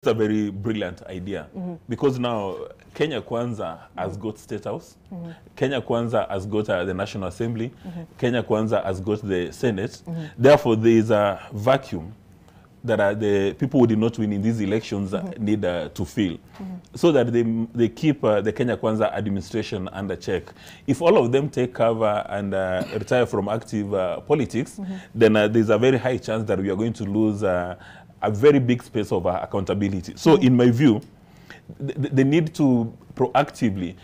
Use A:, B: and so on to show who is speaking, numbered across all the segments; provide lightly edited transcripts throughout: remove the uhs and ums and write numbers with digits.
A: a very brilliant idea because now Kenya Kwanza has got State House, Kenya Kwanza has got the National Assembly, Kenya Kwanza has got the Senate. Therefore, there is a vacuum that the people who did not win in these elections need to fill, so that they keep the Kenya Kwanza administration under check. If all of them take cover and retire from active politics, then there's a very high chance that we are going to lose a very big space of accountability. So in my view, they need to proactively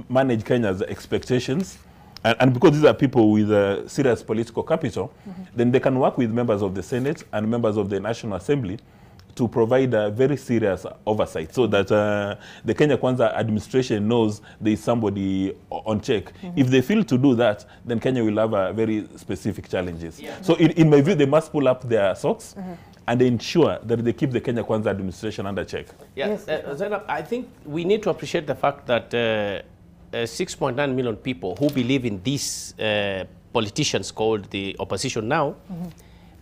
A: manage Kenya's expectations. And because these are people with serious political capital, then they can work with members of the Senate and members of the National Assembly to provide a very serious oversight so that the Kenya Kwanza administration knows there is somebody on check. If they fail to do that, then Kenya will have very specific challenges. So in my view, they must pull up their socks and ensure that they keep the Kenya Kwanza administration under check.
B: Yes, Zainab, I think we need to appreciate the fact that 6.9 million people who believe in these politicians called the opposition now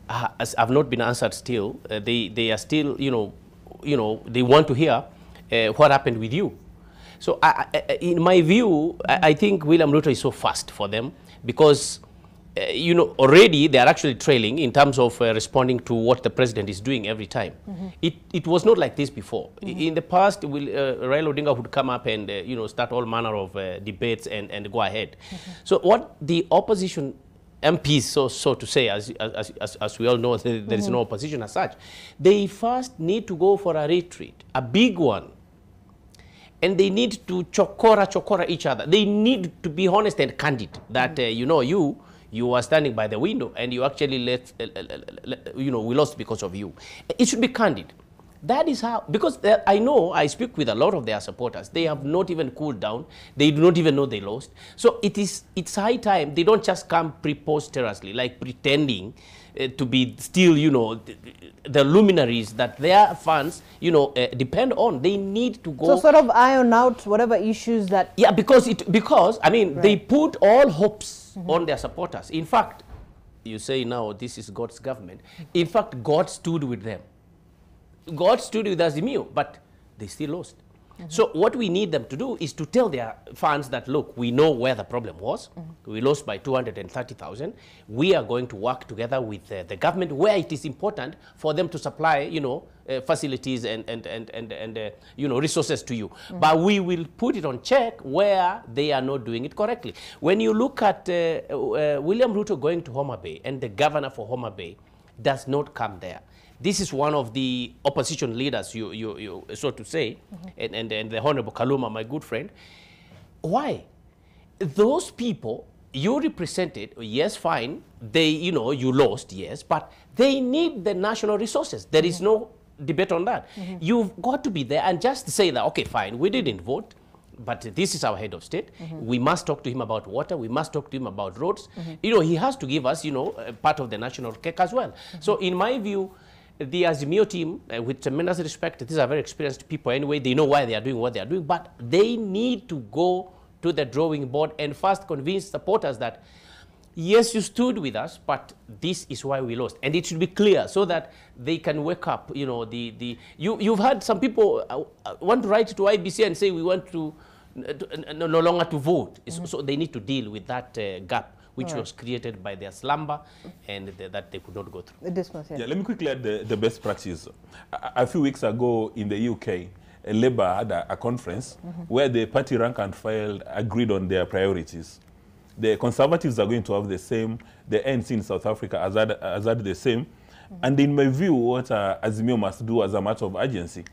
B: have not been answered still. They are still, they want to hear what happened with you. So in my view, I think William Ruto is so fast for them because already they are actually trailing in terms of responding to what the president is doing every time. It was not like this before. In the past, Raila Odinga would come up and start all manner of debates and go ahead. So what the opposition MPs, so to say, as we all know, there is no opposition as such, they first need to go for a retreat, a big one. And they need to chokora each other. They need to be honest and candid that, you are standing by the window and you actually we lost because of you. It should be candid. That is how, because I speak with a lot of their supporters. They have not even cooled down. They do not even know they lost. So it's high time. They don't just come preposterously, like pretending to be still, the luminaries that their fans, depend on. They need to go.
C: So sort of iron out whatever issues that.
B: Yeah, because they put all hopes on their supporters. In fact, you say now this is God's government. In fact, God stood with them. God stood with Azimio, but they still lost. So what we need them to do is to tell their fans that, look, we know where the problem was. We lost by 230,000. We are going to work together with the government where it is important for them to supply, facilities and resources to you. But we will put it on check where they are not doing it correctly. When you look at William Ruto going to Homa Bay, and the governor for Homa Bay does not come there. This is one of the opposition leaders, you so to say, and the Honorable Kaluma, my good friend. Why? Those people you represented, yes, fine. They, you lost, yes, but they need the national resources. There is no debate on that. You've got to be there and just say that, okay, fine, we didn't vote, but this is our head of state. We must talk to him about water. We must talk to him about roads. He has to give us, part of the national cake as well. So in my view, the Azimio team, with tremendous respect, these are very experienced people anyway. They know why they are doing what they are doing, but they need to go to the drawing board and first convince supporters that, yes, you stood with us, but this is why we lost. And it should be clear so that they can wake up. You've had some people want to write to IBC and say we want to no longer to vote. So they need to deal with that gap, which was created by their slumber and that they could not go through.
A: Yeah, let me quickly add the best practice. A few weeks ago in the UK, Labour had a conference where the party rank and file agreed on their priorities. The Conservatives are going to have the same, the ANC in South Africa has had the same. And in my view, what Azimio must do as a matter of urgency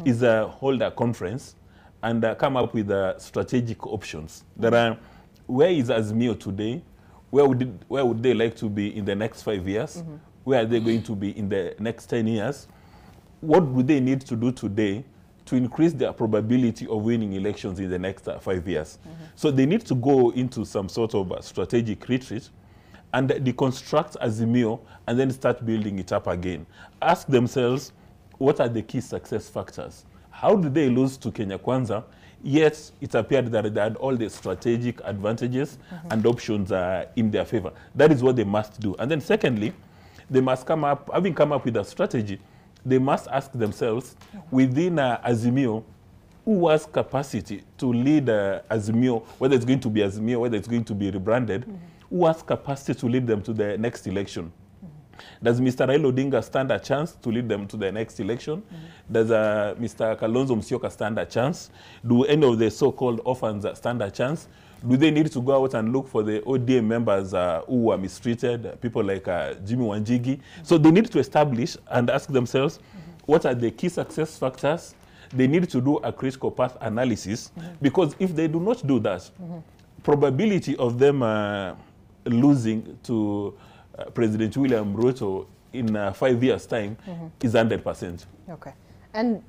A: is hold a conference and come up with strategic options. Where is Azimio today? Where would they like to be in the next 5 years? Where are they going to be in the next 10 years? What do they need to do today to increase their probability of winning elections in the next 5 years? So they need to go into some sort of strategic retreat and deconstruct Azimio and then start building it up again. Ask themselves, what are the key success factors? How did they lose to Kenya Kwanza? Yet it appeared that they had all the strategic advantages and options in their favor. That is what they must do. And then secondly, they must having come up with a strategy, they must ask themselves, within Azimio, who has capacity to lead Azimio, whether it's going to be Azimio, whether it's going to be rebranded, who has capacity to lead them to the next election? Does Mr. Raila Odinga stand a chance to lead them to the next election? Does Mr. Kalonzo Musyoka stand a chance? Do any of the so-called orphans stand a chance? Do they need to go out and look for the ODM members who were mistreated, people like Jimmy Wanjigi? So they need to establish and ask themselves, what are the key success factors? They need to do a critical path analysis, because if they do not do that, probability of them losing to President William Ruto in 5 years' time is 100%.
C: Okay. And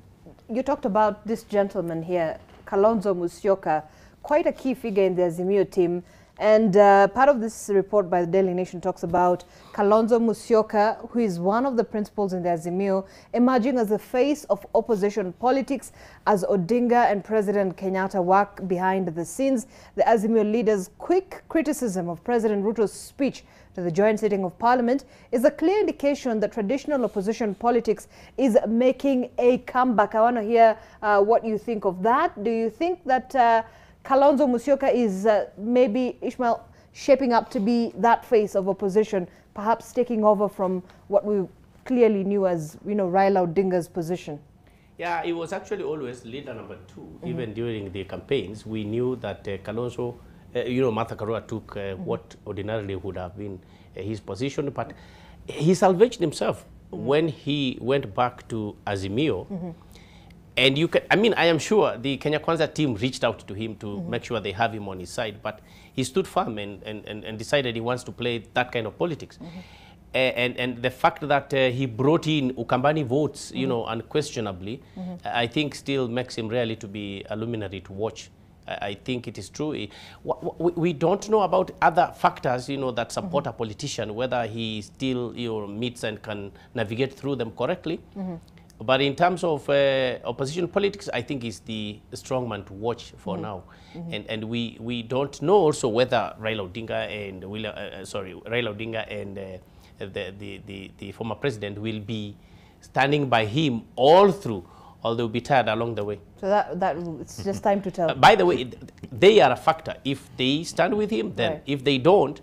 C: you talked about this gentleman here, Kalonzo Musyoka, quite a key figure in the Azimio team. And part of this report by the Daily Nation talks about Kalonzo Musyoka, who is one of the principals in the Azimio, emerging as the face of opposition politics as Odinga and President Kenyatta work behind the scenes. The Azimio leader's quick criticism of President Ruto's speech to the joint sitting of Parliament is a clear indication that traditional opposition politics is making a comeback. I want to hear what you think of that. Do you think that Kalonzo Musyoka is maybe, Ishmael, shaping up to be that face of opposition, perhaps taking over from what we clearly knew as, Raila Odinga's position?
B: Yeah, it was actually always leader number 2. Even during the campaigns, we knew that Kalonzo, Martha Karua took what ordinarily would have been his position, but he salvaged himself when he went back to Azimio. And you can, I am sure the Kenya Kwanza team reached out to him to make sure they have him on his side, but he stood firm and decided he wants to play that kind of politics. And the fact that he brought in Ukambani votes, unquestionably, I think still makes him really to be a luminary to watch. I think it is true. We don't know about other factors, that support a politician, whether he still meets and can navigate through them correctly. But in terms of opposition politics, I think he's the strong man to watch for now. And we don't know also whether Raila Odinga and Raila Odinga and the former president will be standing by him all through, or they'll be tired along the way.
C: So that it's just time to tell.
B: By the way, they are a factor. If they stand with him, then. Right. If they don't,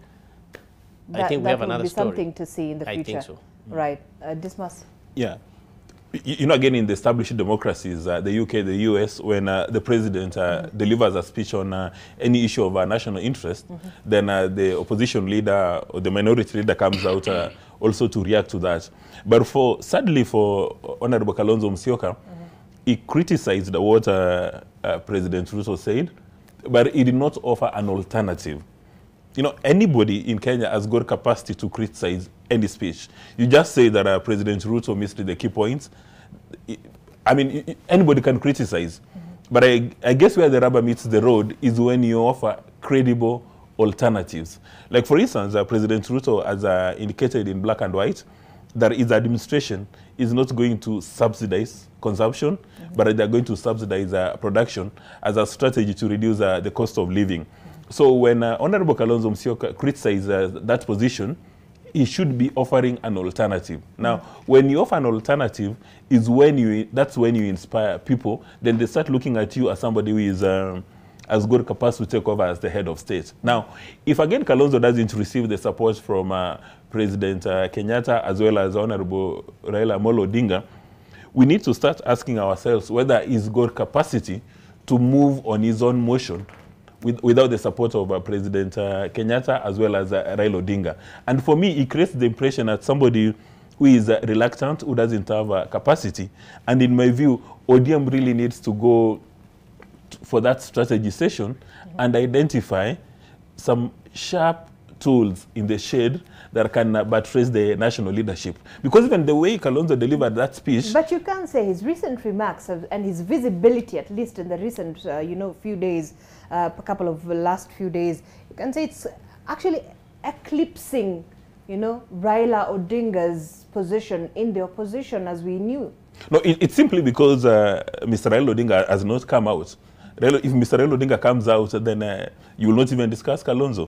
B: I think we have another story.
C: That would be something to see in the future.
B: I think so.
C: Right. Dismas.
A: Yeah. Again, in the established democracies, the UK, the US, when the president delivers a speech on any issue of national interest, then the opposition leader or the minority leader comes out also to react to that. But sadly for Honorable Kalonzo Musyoka, he criticized what President Ruto said, but he did not offer an alternative. Anybody in Kenya has got capacity to criticize any speech. You just say that President Ruto missed the key points. Anybody can criticize. But I guess where the rubber meets the road is when you offer credible alternatives. Like, for instance, President Ruto has indicated in black and white that his administration is not going to subsidize consumption, but they're going to subsidize production as a strategy to reduce the cost of living. So when Honorable Kalonzo Musyoka criticizes that position, he should be offering an alternative. Now, when you offer an alternative, that's when you inspire people. Then they start looking at you as somebody who is has good capacity to take over as the head of state. Now, if again Kalonzo doesn't receive the support from President Kenyatta as well as Honorable Raila Amolo Odinga, we need to start asking ourselves whether he's got capacity to move on his own motion without the support of President Kenyatta as well as Raila Odinga. And for me, it creates the impression that somebody who is reluctant, who doesn't have capacity. And in my view, ODM really needs to go for that strategy session and identify some sharp tools in the shade that can buttress the national leadership. Because even the way Kalonzo delivered that speech... But
C: you can say his recent remarks and his visibility, at least in the recent, few days, last few days, you can say it's actually eclipsing, Raila Odinga's position in the opposition as we knew.
A: No, it's simply because Mr. Raila Odinga has not come out. If Mr. Raila Odinga comes out, then you will not even discuss Kalonzo.